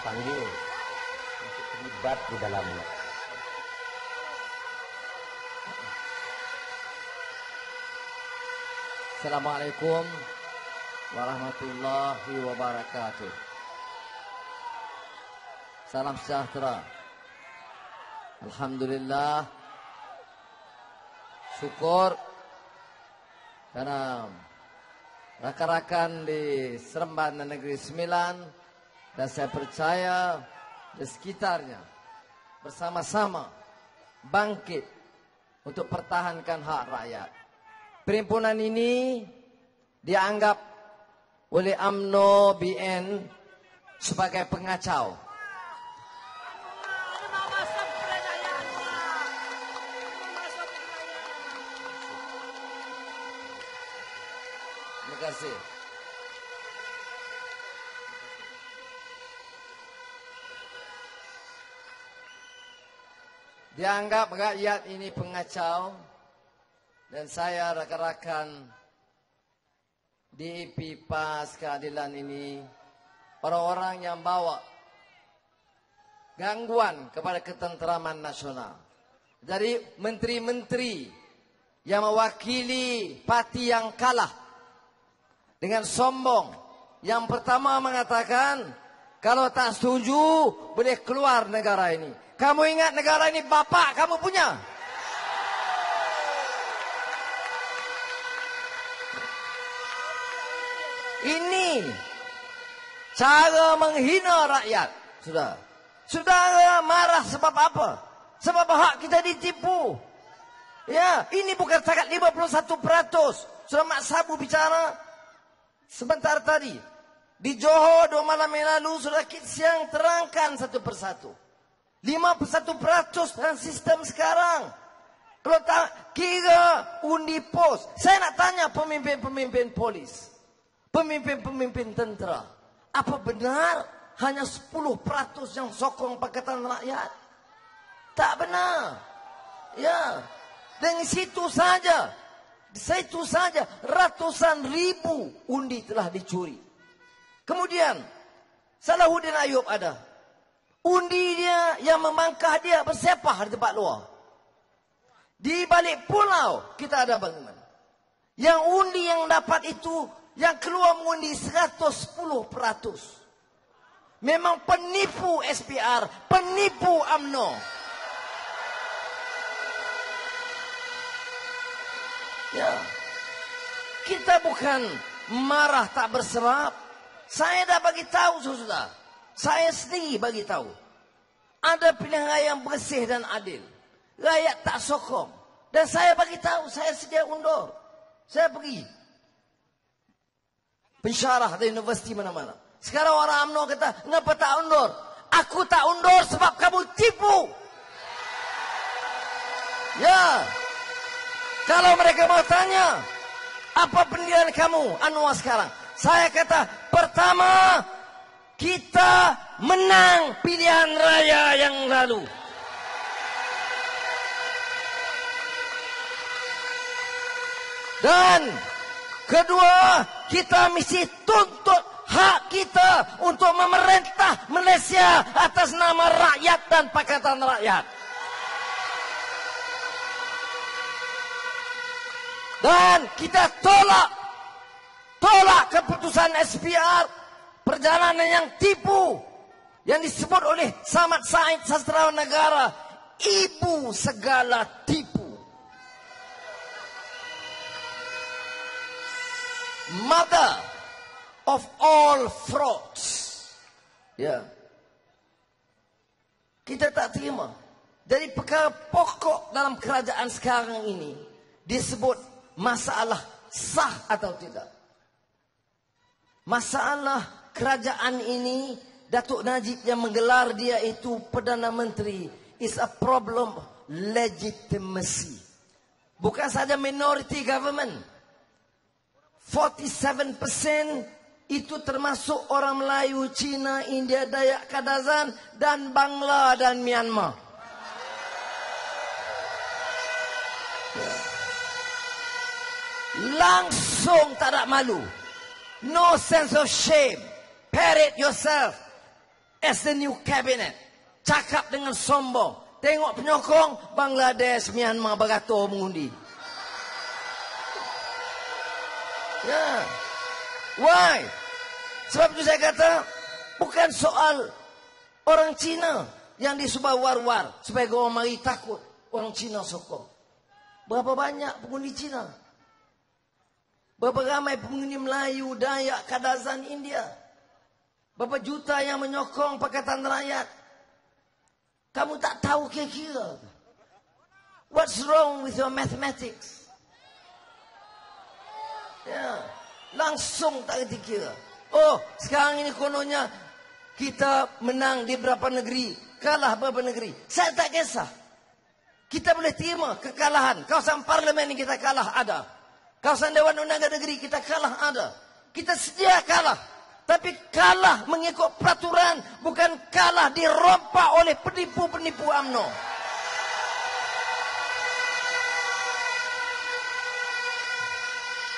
panggil untuk terlibat di dalamnya. Assalamualaikum warahmatullahi wabarakatuh. Salam sejahtera. Alhamdulillah. Syukur karena rakan-rakan di Seremban Negeri Sembilan dan saya percaya di sekitarnya bersama-sama bangkit untuk pertahankan hak rakyat. Perhimpunan ini dianggap oleh UMNO BN sebagai pengacau. Terima kasih. Dianggap rakyat ini pengacau dan saya rakan-rakan DIP PAS Keadilan ini orang-orang yang bawa gangguan kepada ketenteraman nasional dari menteri-menteri yang mewakili parti yang kalah dengan sombong. Yang pertama mengatakan kalau tak setuju boleh keluar negara ini. Kamu ingat negara ini bapak kamu punya? Ini cara menghina rakyat. Sudah marah sebab apa? Sebab hak kita ditipu. Ya, ini bukan setakat 51%. Sudah Mak Sabu bicara sebentar tadi. Di Johor 2 malam yang lalu sudah siang terangkan satu persatu. 51% dalam sistem sekarang. Kalau tak kira undi pos. Saya nak tanya pemimpin-pemimpin polis. Pemimpin-pemimpin tentera. Apa benar hanya 10% yang sokong Pakatan Rakyat? Tak benar. Ya. Dan situ saja ratusan ribu undi telah dicuri. Kemudian Salahuddin Ayub ada. Undi dia yang memangkah dia bersepah di tempat luar. Di balik pulau kita ada bangunan. Yang undi yang dapat itu yang keluar mengundi 110%. Memang penipu SPR, penipu UMNO. Ya. Kita bukan marah tak berserap. Saya dah bagi tahu sudah. Saya sendiri bagi tahu. Ada pilihan raya yang bersih dan adil. Rakyat tak sokong. Dan saya bagi tahu, saya sedia undur. Saya pergi pensyarah dari universiti mana-mana. Sekarang orang UMNO kata, kenapa tak undur? Aku tak undur sebab kamu tipu. Ya. Kalau mereka mau tanya, apa pendirian kamu, Anwar sekarang? Saya kata, pertama, kita menang pilihan raya yang lalu. Dan kedua, kita mesti tuntut hak kita untuk memerintah Malaysia atas nama rakyat dan Pakatan Rakyat. Dan kita tolak keputusan SPR, perjalanan yang tipu, yang disebut oleh Samad Said Sastrawan Negara, ibu segala tipu. Mother of all frauds. Ya. Kita tak terima. Jadi perkara pokok dalam kerajaan sekarang ini disebut masalah sah atau tidak. Masalah kerajaan ini, Datuk Najib yang menggelar dia itu Perdana Menteri, is a problem legitimacy. Bukan saja minority government. 47% itu termasuk orang Melayu, Cina, India, Dayak, Kadazan, dan Bangla dan Myanmar. Langsung tak ada malu. No sense of shame. Parrot yourself. as the new cabinet. Cakap dengan sombong. Tengok penyokong Bangladesh, Myanmar beratur mengundi. Ya. Why? Sebab itu saya kata, bukan soal orang Cina yang disubah war-war supaya orang mari takut. Orang Cina sokong. Berapa banyak pengundi Cina? Berapa ramai pengundi Melayu, Dayak, Kadazan, India? Berapa juta yang menyokong Pakatan Rakyat? Kamu tak tahu kira-kira. What's wrong with your mathematics? Ya, langsung tak kerti kira. Oh, sekarang ini kononnya kita menang di beberapa negeri, kalah beberapa negeri. Saya tak kisah. Kita boleh terima kekalahan. Kawasan parlimen ini kita kalah ada. Kawasan Dewan Undangan Negeri kita kalah ada. Kita sedia kalah. Tapi kalah mengikut peraturan. Bukan kalah dirompak oleh penipu-penipu UMNO.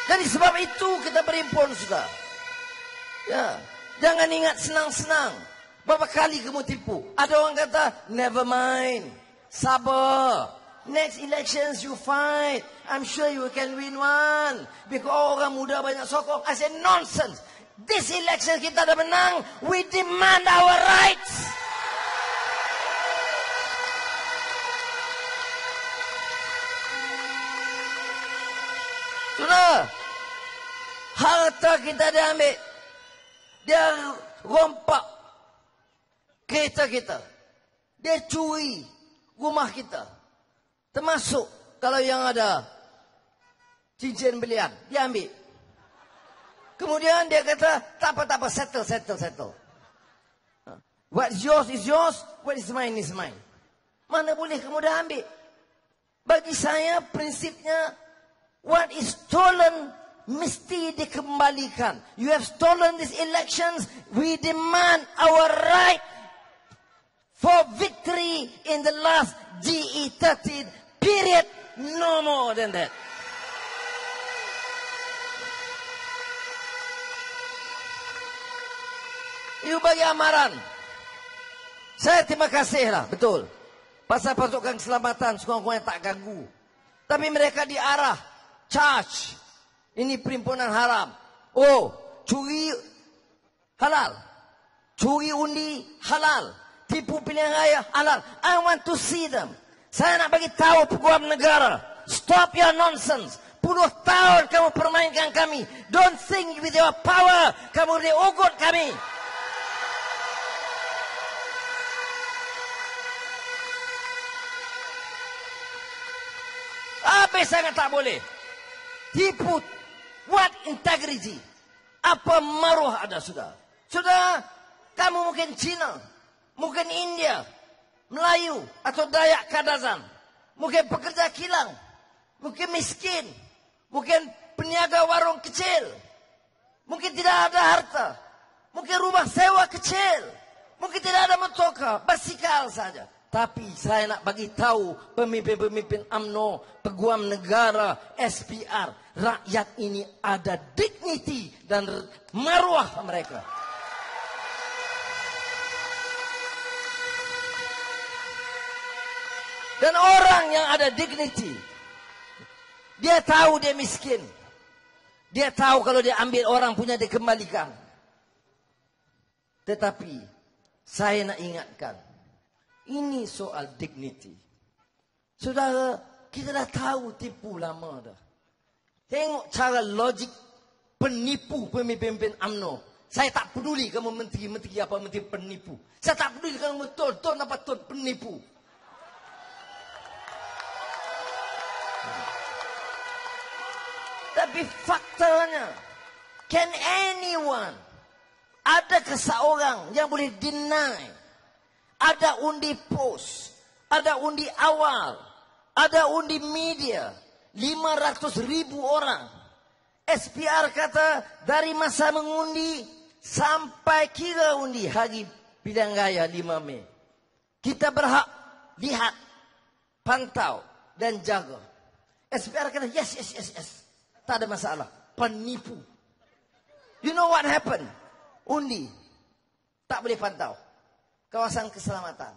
Jadi sebab itu kita berimpun sudah. Ya, jangan ingat senang-senang. Berapa kali kamu tipu? Ada orang kata, never mind. Sabar. Next elections you fight. I'm sure you can win one. Because orang muda banyak sokong. I said nonsense. This election kita dah menang. We demand our rights. Sudah. Harta kita dia ambil. Dia rompak kereta kita. Dia curi rumah kita. Termasuk kalau yang ada cincin belian. Dia ambil. Kemudian dia kata, tak apa, settle. What's yours is yours, what is mine is mine. Mana boleh kamu dah ambil? Bagi saya prinsipnya, what is stolen mesti dikembalikan. You have stolen these elections, we demand our right for victory in the last GE30 period, no more than that. You bagi amaran. Saya terima kasih lah, betul. Pasal pasukan keselamatan, sekurang-kurangnya tak ganggu. Tapi mereka diarah, charge. Ini perhimpunan haram. Oh, curi halal. Curi undi halal. Tipu pilihan raya halal. I want to see them. Saya nak bagi tahu peguam negara. Stop your nonsense. 10 tahun kamu permainkan kami. Don't think with your power. Kamu boleh ugut kami. Apa sangat tak boleh? Tipu. What integrity? Apa maruah ada sudah? Sudah, kamu mungkin Cina, mungkin India, Melayu atau Dayak Kadazan, mungkin pekerja kilang, mungkin miskin, mungkin peniaga warung kecil, mungkin tidak ada harta, mungkin rumah sewa kecil, mungkin tidak ada motoka, basikal saja. Tapi saya nak bagi tahu pemimpin-pemimpin UMNO, peguam negara, SPR, rakyat ini ada dignity dan maruah mereka. Dan orang yang ada dignity, dia tahu dia miskin. Dia tahu kalau dia ambil orang punya dia kembalikan. Tetapi saya nak ingatkan, ini soal dignity. Saudara, kita dah tahu tipu lama dah. Tengok cara logik penipu pemimpin UMNO. Saya tak peduli kamu menteri apa, menteri penipu. Saya tak peduli kamu tuan apa tuan penipu. Tapi faktanya, can anyone, adakah seorang yang boleh deny? Ada undi pos, ada undi awal, ada undi media, 500,000 orang. SPR kata dari masa mengundi sampai kira undi hari pilihan raya 5 Mei. Kita berhak lihat, pantau dan jaga. SPR kata yes. Tak ada masalah. Penipu. You know what happened? Undi tak boleh pantau. kawasan keselamatan.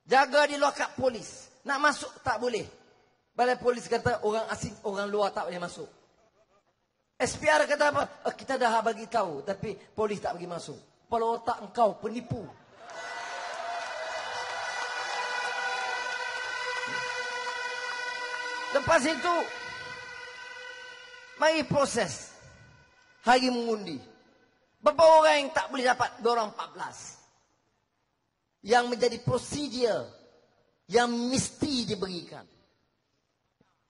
Jaga di lokap polis. Nak masuk tak boleh. Balai polis kata orang asing, orang luar tak boleh masuk. SPR kata apa? Kita dah bagi tahu, tapi polis tak bagi masuk. Kepala otak engkau penipu. Lepas itu, mari proses hari mengundi. Berapa orang yang tak boleh dapat dorang 14? Yang menjadi prosedur yang mesti diberikan.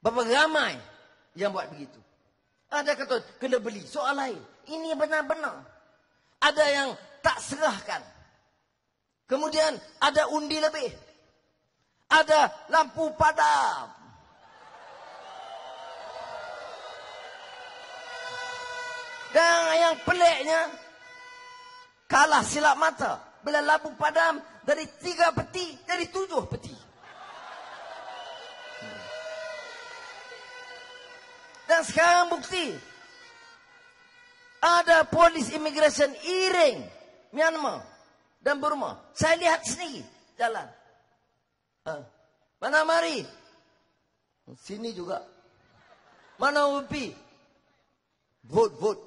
Berapa ramai yang buat begitu? Ada kata kena beli, soal lain. Ini benar-benar. Ada yang tak serahkan. Kemudian ada undi lebih. Ada lampu padam. Dan yang peliknya, kalah silap mata. Bila lampu padam dari 3 peti, dari 7 peti. Dan sekarang bukti. Ada polis immigration Iring, Myanmar dan Burma. Saya lihat sendiri jalan. Mana mari? Sini juga. Mana UPI? Vote.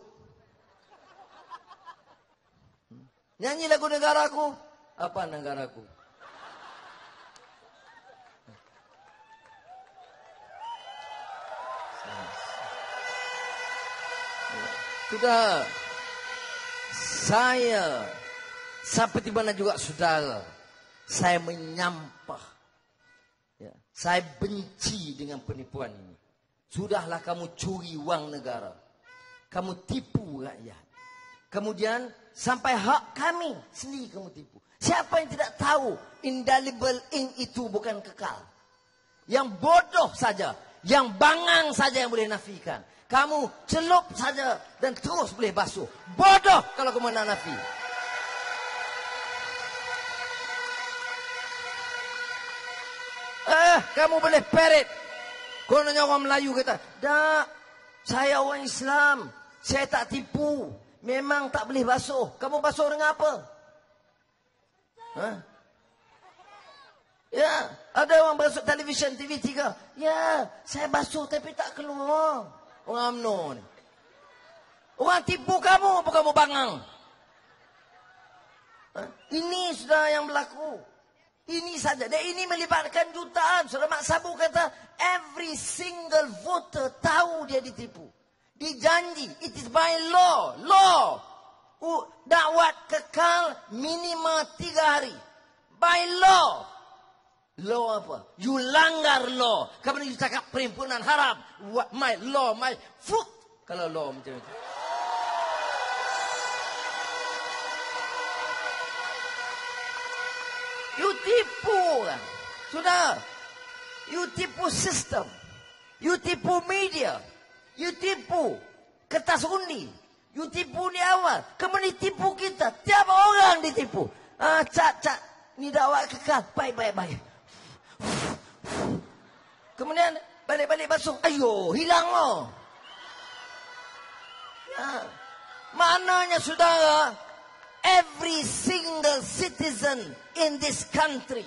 Nyanyi lagu negaraku. Apa negaraku? Sudah, saya seperti mana juga saudara, saya menyampah. Ya, saya benci dengan penipuan ini. Sudahlah kamu curi wang negara, kamu tipu rakyat. Kemudian sampai hak kami sendiri kamu tipu. Siapa yang tidak tahu indelible ink itu bukan kekal? Yang bodoh saja, yang bangang saja yang boleh nafikan. Kamu celup saja dan terus boleh basuh. Bodoh kalau kamu nak nafi. Kamu boleh peret. Kononnya orang Melayu kata, "Dak, saya orang Islam. Saya tak tipu. Memang tak boleh basuh." Kamu basuh dengan apa? Ya, ada orang basuh televisyen TV3. Ya, saya basuh tapi tak keluar. Orang UMNO ni. Orang tipu kamu, apa kamu bangang? Ini sudah yang berlaku. Ini saja. Dan ini melibatkan jutaan. Saudara Mak Sabu kata, every single voter tahu dia ditipu. Dijanji. It is by law. Law. Dakwat kekal minimal 3 hari. By law. Law apa? You langgar law. Kamu you cakap perhimpunan haram. My law, my foot. Kalau law macam itu. You tipu kan? Sudah. You tipu sistem. You tipu media. You tipu kertas undi. You tipu di awal. Kemudian tipu kita. Tiap orang ditipu. Cak. Ini dakwah kekal. Baik. Kemudian balik basuh. Ayo, hilang loh. Ya. Maknanya saudara, every single citizen in this country,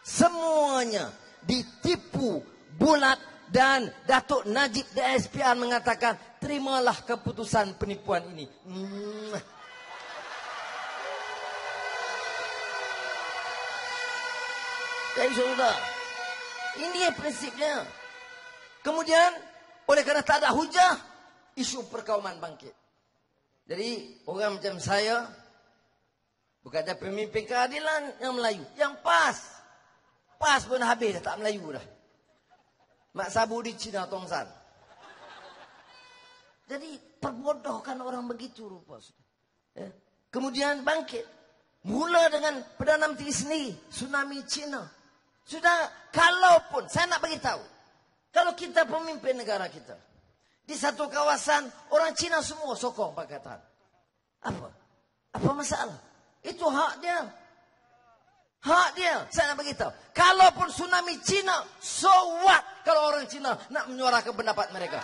semuanya ditipu bulat. Dan Datuk Najib DSPR mengatakan, terimalah keputusan penipuan ini. Jadi saudara, ini prinsipnya. Kemudian, oleh kerana tak ada hujah, isu perkauman bangkit. Jadi, orang macam saya, bukan ada pemimpin keadilan yang Melayu. Yang pas. Pas pun habis dah, tak Melayu dah. Mak Sabu di Cina Tongsan. Jadi, perbodohkan orang begitu rupa. Ya. Kemudian bangkit. Mula dengan Perdana Menteri sendiri, tsunami Cina. Sudah, kalaupun, saya nak bagi tahu, kalau kita pemimpin negara kita, di satu kawasan, orang Cina semua sokong Pakatan. Apa masalah? Itu hak dia. Hak dia. Saya nak bagi tahu. Kalaupun tsunami Cina, so what? Kalau orang Cina nak menyuarakan pendapat mereka.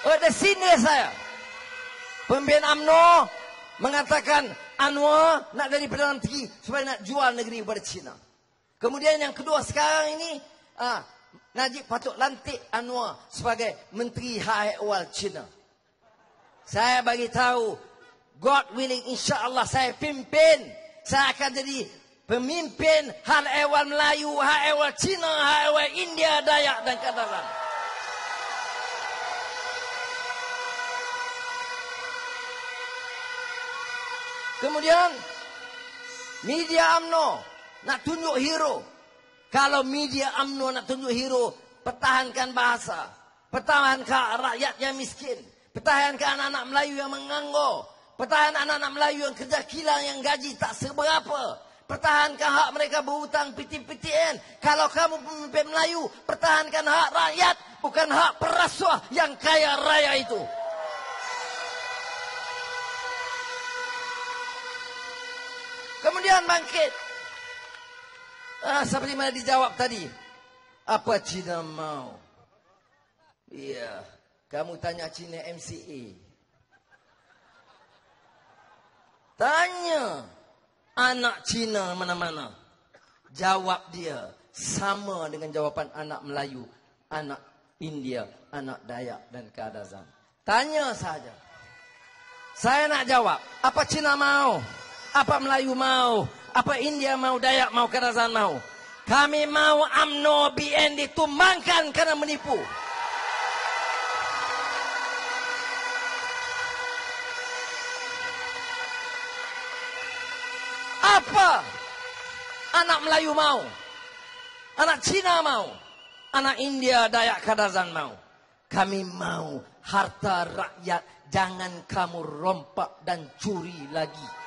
Ada sini saya. Pemimpin UMNO mengatakan Anwar nak dari Perdana Menteri supaya nak jual negeri kepada China. Kemudian yang kedua sekarang ini, Najib patut lantik Anwar sebagai Menteri Hal Ehwal China. Saya bagi tahu, God willing, insya-Allah saya pimpin. Saya akan jadi pemimpin Hal Ehwal Melayu, Hal Ehwal China, Hal Ehwal India, Dayak dan Kadazan. Kemudian media UMNO nak tunjuk hero. Kalau media UMNO nak tunjuk hero, pertahankan bahasa, pertahankan rakyat yang miskin, pertahankan anak-anak Melayu yang menganggur, pertahankan anak-anak Melayu yang kerja kilang yang gaji tak seberapa, pertahankan hak mereka berhutang PTN. Kalau kamu pemimpin Melayu, pertahankan hak rakyat, bukan hak perasuah yang kaya raya itu. Kemudian bangkit. Seperti mana dijawab tadi. Apa Cina mau? Iya. Kamu tanya Cina MCA. Tanya anak Cina mana-mana. Jawab dia sama dengan jawapan anak Melayu, anak India, anak Dayak dan Kadazan. Tanya saja. Saya nak jawab. Apa Cina mau? Apa Melayu mau? Apa India mau? Dayak mau? Kadazan mau? Kami mau UMNO BN ditumbangkan kerana menipu. Apa anak Melayu mau? Anak Cina mau? Anak India, Dayak, Kadazan mau? Kami mau harta rakyat. Jangan kamu rompak dan curi lagi.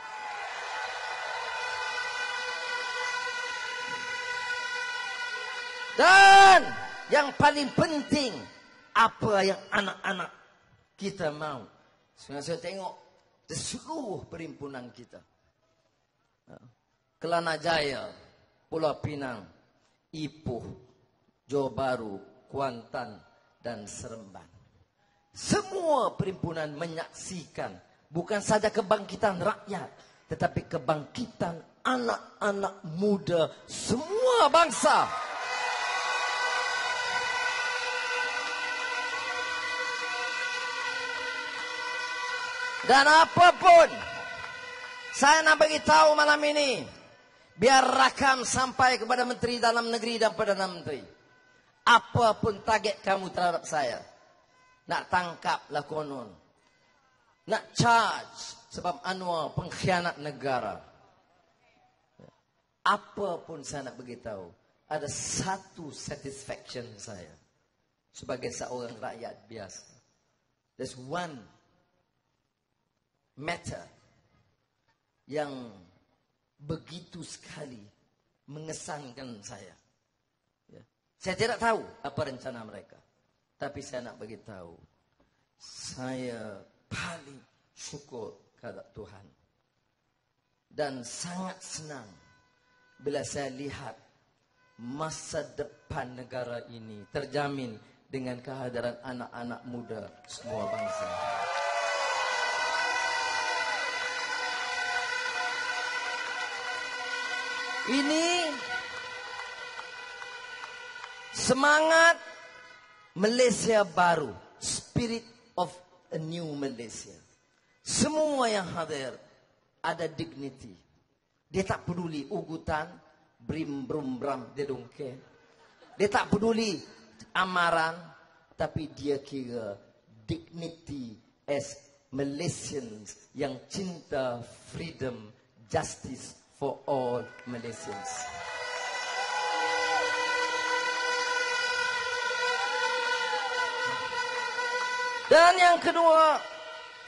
Dan yang paling penting, apa yang anak-anak kita mau. Saya tengok di seluruh perhimpunan kita. Kelana Jaya, Pulau Pinang, Ipoh, Johor Bahru, Kuantan dan Seremban. Semua perhimpunan menyaksikan bukan saja kebangkitan rakyat, tetapi kebangkitan anak-anak muda semua bangsa. Dan apapun saya nak bagi tahu malam ini, biar rakam sampai kepada Menteri Dalam Negeri dan Perdana Menteri. Apapun target kamu terhadap saya, nak tangkap lah konon, nak charge sebab Anwar pengkhianat negara. Apapun saya nak bagi tahu, ada satu satisfaction saya sebagai seorang rakyat biasa. There's one matter yang begitu sekali mengesankan saya. Saya tidak tahu apa rencana mereka, tapi saya nak bagi tahu, saya paling syukur kepada Tuhan dan sangat senang bila saya lihat masa depan negara ini terjamin dengan kehadiran anak-anak muda semua bangsa. Ini semangat Malaysia baru, spirit of a new Malaysia. Semua yang hadir ada dignity. Dia tak peduli ugutan, brim brum bram, dia don't care. Dia tak peduli amaran, tapi dia kira dignity as Malaysians yang cinta freedom, justice for all Malaysians. Dan yang kedua,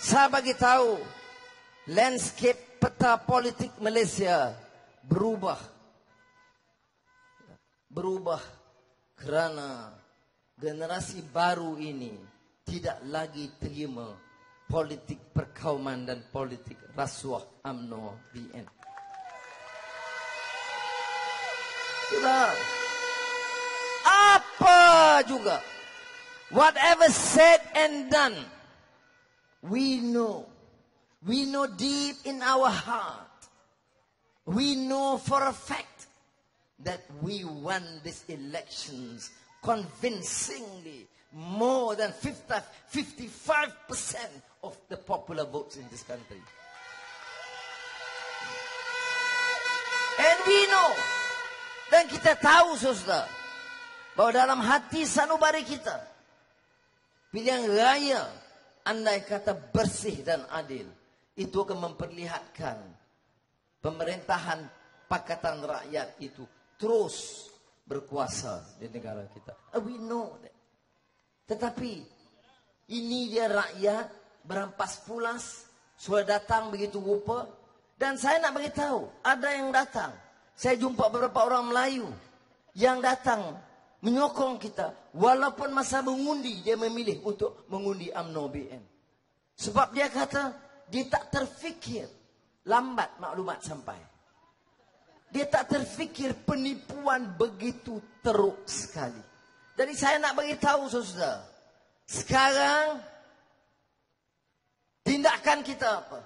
saya bagi tahu, landscape peta politik Malaysia berubah. Berubah kerana generasi baru ini tidak lagi terima politik perkauman dan politik rasuah UMNO BN. Sudah. Apa juga Whatever said and done, we know deep in our heart, we know for a fact that we won these elections convincingly, more than 55% of the popular votes in this country. And we know, dan kita tahu saudara, bahwa dalam hati sanubari kita, pilihan raya andai kata bersih dan adil, itu akan memperlihatkan pemerintahan Pakatan Rakyat itu terus berkuasa di negara kita. We know that. Tetapi ini dia rakyat berampas pulas, sudah datang begitu rupa. Dan saya nak beritahu, ada yang datang. Saya jumpa beberapa orang Melayu yang datang menyokong kita. Walaupun masa mengundi, dia memilih untuk mengundi UMNO BN. Sebab dia kata, dia tak terfikir lambat maklumat sampai. Dia tak terfikir penipuan begitu teruk sekali. Jadi saya nak beritahu saudara, sekarang tindakan kita apa?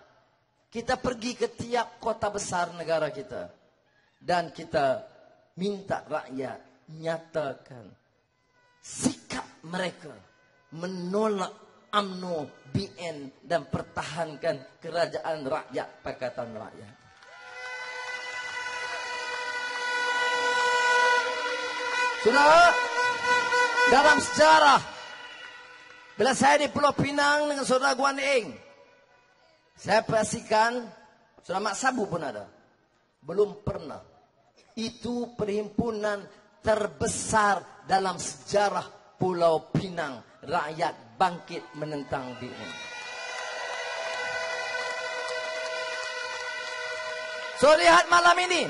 Kita pergi ke tiap kota besar negara kita. Dan kita minta rakyat nyatakan sikap mereka menolak UMNO BN dan pertahankan kerajaan rakyat Pakatan Rakyat. Saudara, dalam sejarah, bila saya di Pulau Pinang dengan saudara Guan Eng, saya pastikan, saudara Mak Sabu pun ada. Belum pernah. Itu perhimpunan terbesar dalam sejarah Pulau Pinang. Rakyat bangkit menentang BN. So lihat malam ini.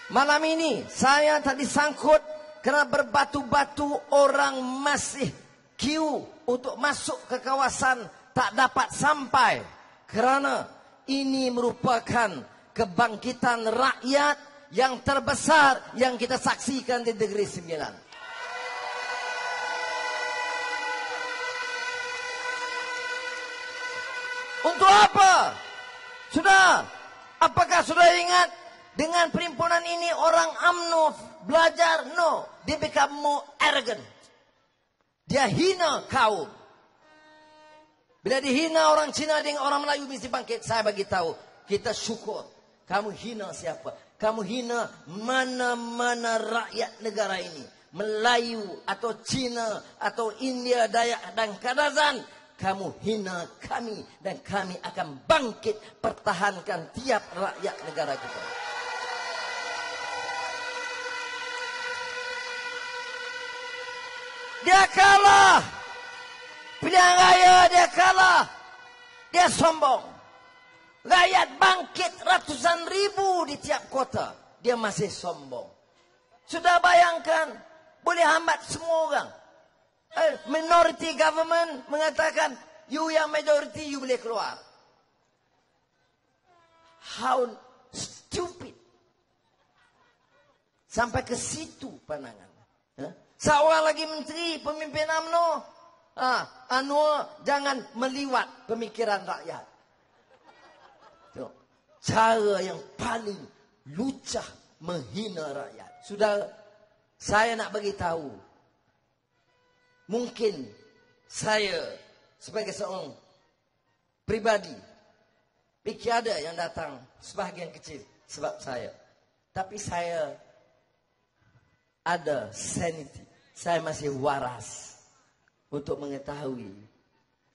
Malam ini saya tadi sangkut kerana berbatu-batu orang masih queue untuk masuk ke kawasan tak dapat sampai. Kerana ini merupakan kebangkitan rakyat yang terbesar yang kita saksikan di Negeri Sembilan. Untuk apa? Sudah, apakah sudah ingat dengan perhimpunan ini orang UMNO belajar? No, dia become more arrogant. Dia hina kaum. Bila dihina orang Cina dengan orang Melayu mesti bangkit. Saya bagi tahu, kita syukur. Kamu hina siapa? Kamu hina mana-mana rakyat negara ini. Melayu atau Cina atau India, Dayak dan Kadazan. Kamu hina kami dan kami akan bangkit pertahankan tiap rakyat negara kita. Dia kalah. Pilihan raya dia kalah. Dia sombong. Rakyat bangkit ratusan ribu di tiap kota. Dia masih sombong. Sudah bayangkan, boleh hambat semua orang. Minority government mengatakan, you yang majority, you boleh keluar. How stupid. Sampai ke situ pandangan. Seorang lagi menteri, pemimpin UMNO. Anwar, jangan meliwat pemikiran rakyat. Cara yang paling lucah menghina rakyat. Sudah, saya nak bagi tahu. Mungkin saya sebagai seorang pribadi fikir ada yang datang sebahagian kecil sebab saya. Tapi saya ada sanity. Saya masih waras untuk mengetahui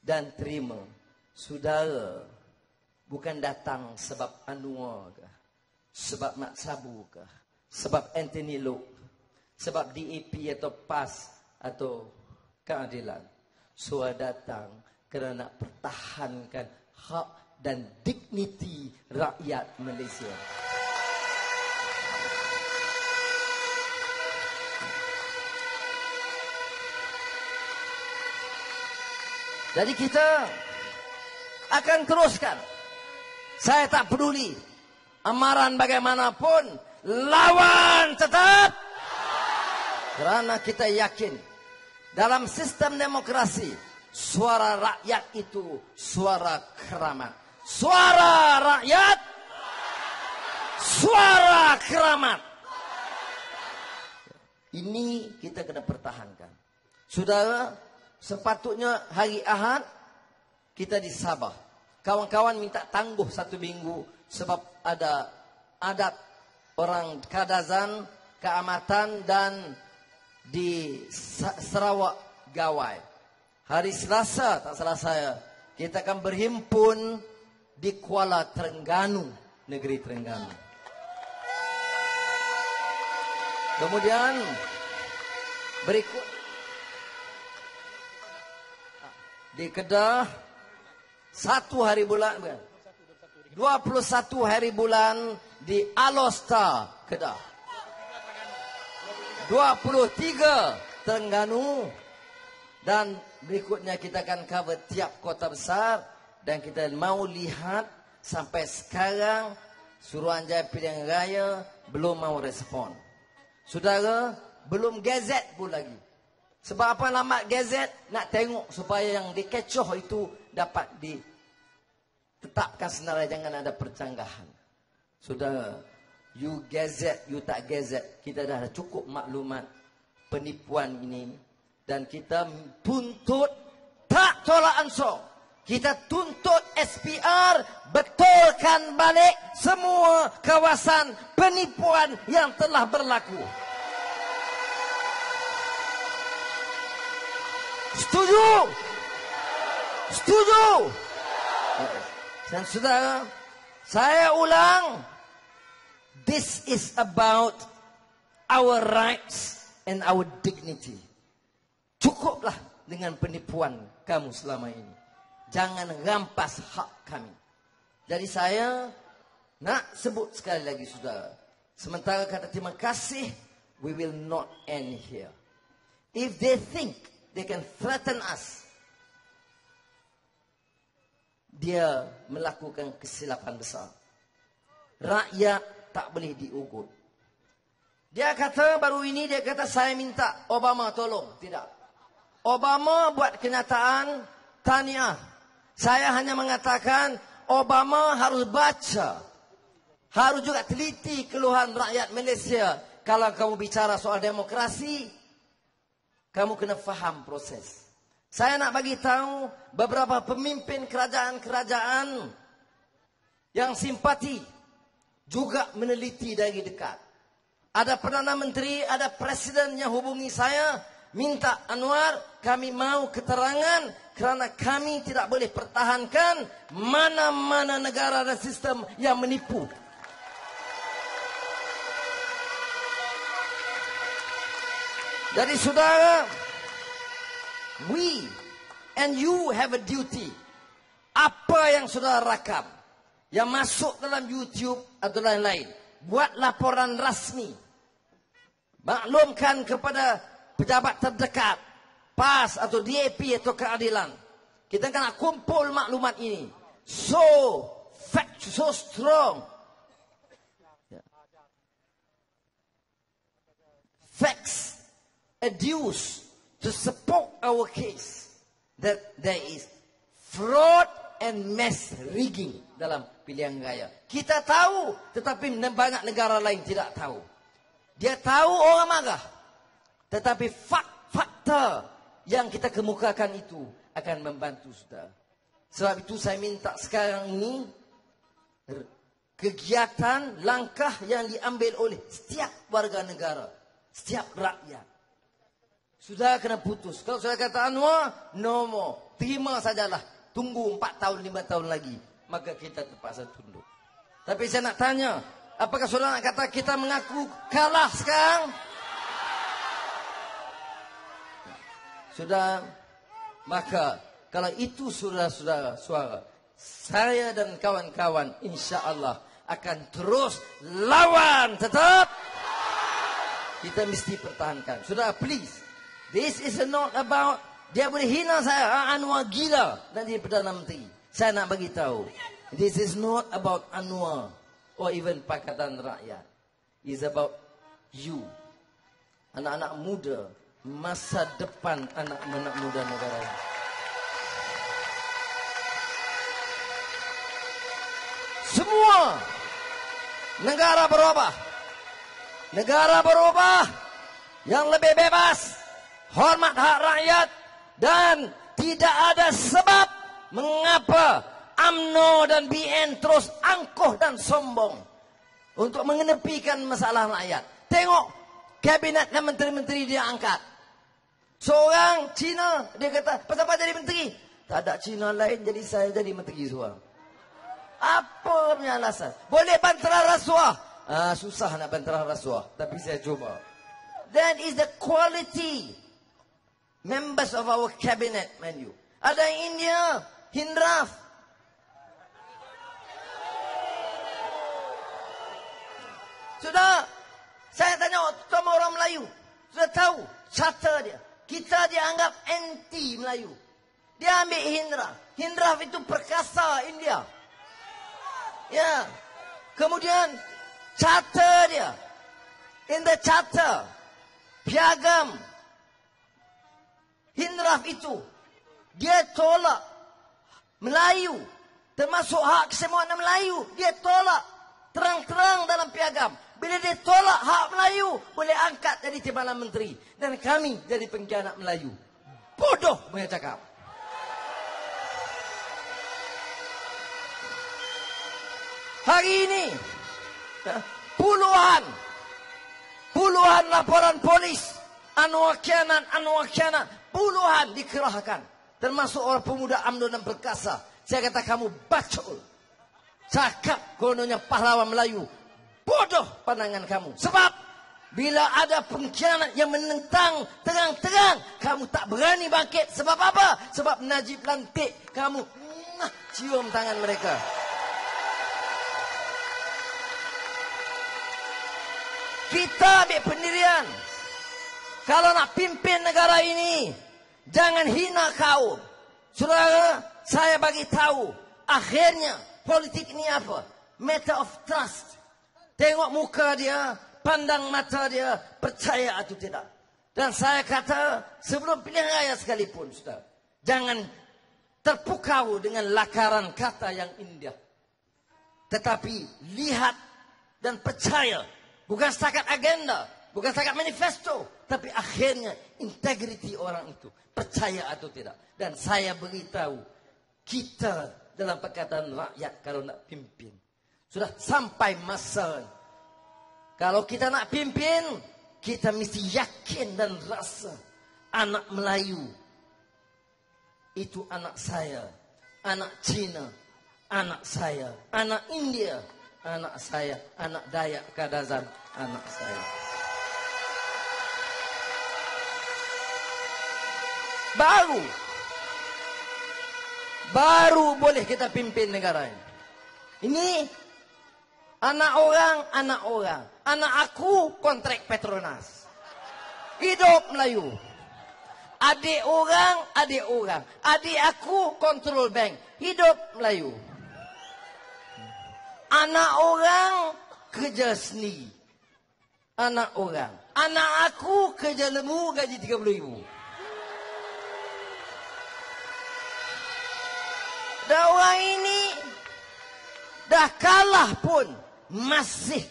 dan terima saudara bukan datang sebab Anwar ke, sebab Mak Sabu ke, sebab Anthony Loke, sebab DAP atau PAS atau keadilan. Suara datang kerana pertahankan hak dan dignity rakyat Malaysia. Jadi kita akan teruskan. Saya tak peduli amaran bagaimanapun, lawan tetap. Kerana kita yakin Dalam sistem demokrasi, suara rakyat itu suara keramat. Suara rakyat, suara keramat. Ini kita kena pertahankan. Saudara, sepatutnya hari Ahad kita di Sabah. Kawan-kawan minta tangguh 1 minggu sebab ada adat orang Kadazan, Keamatan dan di Sarawak Gawai. Hari Selasa, tak salah saya, kita akan berhimpun di Kuala Terengganu, negeri Terengganu. Kemudian berikut di Kedah 1 hari bulan 21 hari bulan di Alostar Kedah, 23 Terengganu, dan berikutnya kita akan cover tiap kota besar. Dan kita mau lihat sampai sekarang Suruhanjaya Pilihan Raya belum mau respon. Saudara, belum gazet pun lagi. Sebab apa lambat gazet? Nak tengok supaya yang dikecoh itu dapat ditetapkan senarai, jangan ada percanggahan. Saudara, you gazet, you tak gazet, kita dah cukup maklumat penipuan ini. Dan kita tuntut tak tolak ansur. Kita tuntut SPR betulkan balik semua kawasan penipuan yang telah berlaku. Setuju? Setuju? Dan saudara, saya ulang, this is about our rights and our dignity. Cukuplah dengan penipuan kamu selama ini. Jangan rampas hak kami. Jadi saya nak sebut sekali lagi, saudara. Sementara kata terima kasih, we will not end here. If they think they can threaten us, dia melakukan kesilapan besar. Rakyat tak boleh diugut. Dia kata baru ini, dia kata saya minta Obama tolong. Tidak. Obama buat kenyataan, tahniah. Saya hanya mengatakan Obama harus baca. Harus juga teliti keluhan rakyat Malaysia. Kalau kamu bicara soal demokrasi, kamu kena faham proses. Saya nak bagi tahu beberapa pemimpin kerajaan-kerajaan yang simpati juga meneliti dari dekat. Ada Perdana Menteri, ada Presiden yang hubungi saya, minta Anwar, kami mau keterangan kerana kami tidak boleh pertahankan mana-mana negara dan sistem yang menipu. Jadi saudara, we and you have a duty. Apa yang saudara rakam, yang masuk dalam YouTube atau lain-lain, buat laporan rasmi. Maklumkan kepada pejabat terdekat, PAS atau DAP atau keadilan. Kita kena kumpul maklumat ini. So fact, so strong. Facts adduced to support our case that there is fraud and mass rigging dalam pilihan raya. Kita tahu, tetapi banyak negara lain tidak tahu. Dia tahu orang marah, tetapi fakta yang kita kemukakan itu akan membantu saudara. Sebab itu saya minta sekarang ini kegiatan, langkah yang diambil oleh setiap warga negara, setiap rakyat. Sudah kena putus. Kalau saya kata Anwar, no more. Terima sajalah. Tunggu 4 tahun, 5 tahun lagi. Maka kita terpaksa tunduk. Tapi saya nak tanya, apakah saudara nak kata kita mengaku kalah sekarang? Sudah, maka kalau itu saudara-saudara suara, saya dan kawan-kawan insya Allah akan terus lawan tetap. Kita mesti pertahankan. Saudara, please. This is not about, dia boleh hina saya, Anwar gila dan dia Perdana Menteri. Saya nak bagi tahu, this is not about Anwar or even Pakatan Rakyat. It's about you, anak-anak muda masa depan anak-anak muda negara ini. Semua negara berubah. Negara berubah yang lebih bebas, hormat hak rakyat, dan tidak ada sebab mengapa UMNO dan BN terus angkuh dan sombong untuk mengenepikan masalah rakyat. Tengok kabinet dan menteri-menteri dia angkat. Seorang Cina, dia kata, kenapa jadi menteri? Tak ada Cina lain, jadi saya jadi menteri seorang. Apa punya alasan? Boleh bantara rasuah? Susah nak bantara rasuah, tapi saya cuba. That is the quality members of our cabinet, man you. Ada India, Hindraf. Sudah, saya tanya sama orang Melayu. Sudah tahu charter dia. Kita dianggap anti Melayu. Dia ambil Hindraf. Hindraf itu perkasa India. Ya. Kemudian charter dia. In the charter, piagam Hindraf itu dia tolak Melayu, termasuk hak kesemuan Melayu. Dia tolak terang-terang dalam piagam. Bila dia tolak hak Melayu, boleh angkat jadi timbalan menteri. Dan kami jadi pengkhianat Melayu. Bodoh mereka cakap. Hari ini, puluhan laporan polis, Anwar khianat, puluhan dikerahkan. Termasuk orang pemuda UMNO dan perkasa. Saya kata kamu bacol. Cakap kononnya pahlawan Melayu. Bodoh pandangan kamu. Sebab bila ada pengkhianat yang menentang terang-terang, kamu tak berani bangkit. Sebab apa? Sebab Najib lantik. Kamu cium tangan mereka. Kita ambil pendirian. Kalau nak pimpin negara ini, jangan hina kaum. Saudara, saya bagi tahu. Akhirnya, politik ini apa? Matter of trust. Tengok muka dia, pandang mata dia, percaya atau tidak. Dan saya kata, sebelum pilihan raya sekalipun, saudara, jangan terpukau dengan lakaran kata yang indah. Tetapi, lihat dan percaya. Bukan setakat agenda, bukan setakat manifesto, tapi akhirnya integriti orang itu. Percaya atau tidak. Dan saya beritahu, kita dalam perkataan rakyat kalau nak pimpin. Sudah sampai masa. Kalau kita nak pimpin, kita mesti yakin dan rasa. Anak Melayu, itu anak saya. Anak Cina, anak saya. Anak India, anak saya. Anak Dayak Kadazan, anak saya. Baru boleh kita pimpin negara ini. Ini anak orang. Anak aku kontrak Petronas. Hidup Melayu. Adik orang. Adik aku kontrol bank. Hidup Melayu. Anak orang kerja sendiri. Anak orang. Anak aku kerja lembu gaji 30,000. Dan orang ini dah kalah pun masih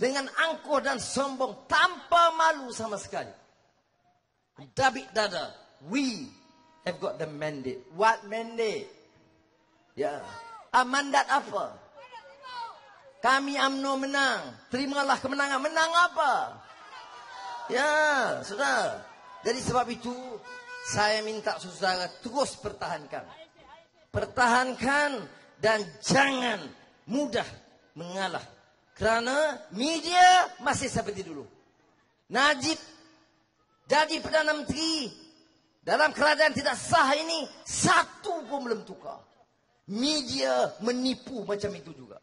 dengan angkuh dan sombong tanpa malu sama sekali. Dabik dada. We have got the mandate. What mandate? Ya. Mandat apa? Kami UMNO menang. Terimalah kemenangan. Menang apa? Ya, sudah. Jadi sebab itu saya minta saudara terus pertahankan. Pertahankan dan jangan mudah mengalah. Kerana media masih seperti dulu. Najib jadi Perdana Menteri dalam kerajaan tidak sah ini, satu pun belum tukar. Media menipu macam itu juga.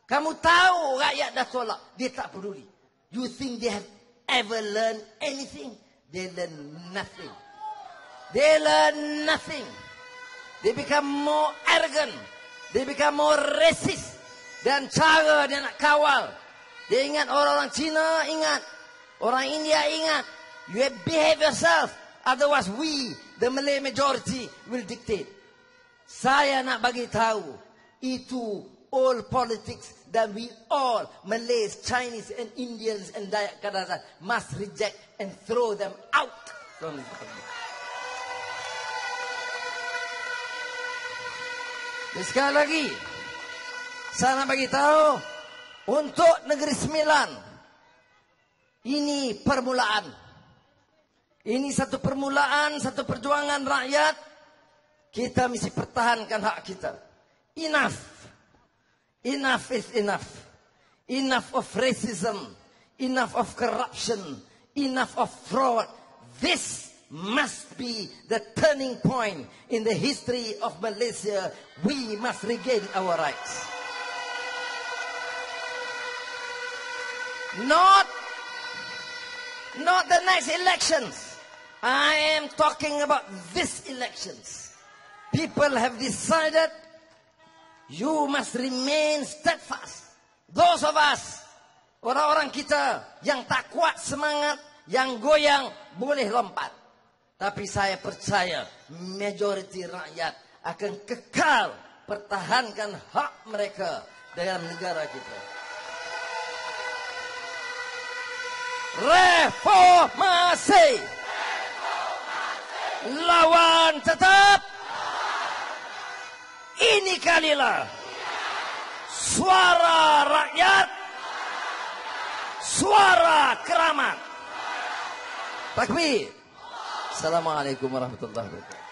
Kamu tahu rakyat dah tolak. Dia tak peduli. You think they have ever learned anything? They learn nothing. They learn nothing. They become more arrogant. They become more racist. Dan cara dia nak kawal. Dia ingat orang-orang Cina, ingat. Orang India ingat, you behave yourself. Otherwise we, the Malay majority, will dictate. Saya nak bagi tahu, itu all politics that we all, Malays, Chinese and Indians and Dayak Kadazan, must reject and throw them out from the government. Sekali lagi, saya nak bagi tahu, untuk Negeri Sembilan, ini permulaan. Ini satu permulaan, satu perjuangan rakyat. Kita mesti pertahankan hak kita. Enough. Enough is enough. Enough of racism. Enough of corruption. Enough of fraud. This must be the turning point in the history of Malaysia. We must regain our rights. Not the next elections. I am talking about this elections. People have decided you must remain steadfast. Those of us, orang-orang kita yang tak kuat semangat, yang goyang boleh lompat. Tapi saya percaya majoriti rakyat akan kekal pertahankan hak mereka dalam negara kita. Reformasi. Lawan tetap. Ini kalilah suara rakyat, suara keramat. Takbir. Assalamualaikum warahmatullahi wabarakatuh.